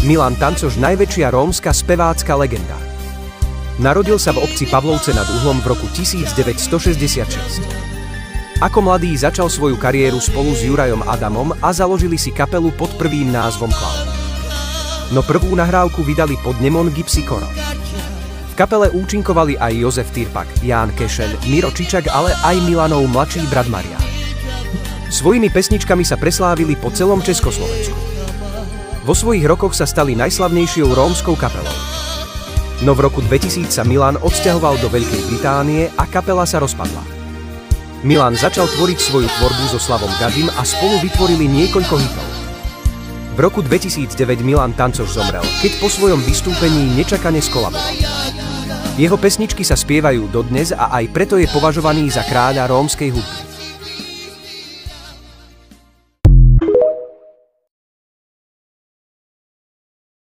Milan Tancoš, najväčšia rómska spevácka legenda. Narodil sa v obci Pavlovce nad Uhlom v roku 1966. Ako mladý začal svoju kariéru spolu s Jurajom Adamom a založili si kapelu pod prvým názvom Clown. No prvú nahrávku vydali pod Nemon Gypsy Choral. V kapele účinkovali aj Jozef Tyrpak, Ján Kešeľ, Miro Čičak, ale aj Milanov mladší brat Marián. Svojimi pesničkami sa preslávili po celom Československu. Vo svojich rokoch sa stali najslavnejšou rómskou kapelou. No v roku 2000 sa Milan odsťahoval do Veľkej Británie a kapela sa rozpadla. Milan začal tvoriť svoju tvorbu so Slavom Gadim a spolu vytvorili niekoľko hitov. V roku 2009 Milan Tancoš zomrel, keď po svojom vystúpení nečakane skolaboval. Jeho pesničky sa spievajú dodnes a aj preto je považovaný za kráľa rómskej hudby.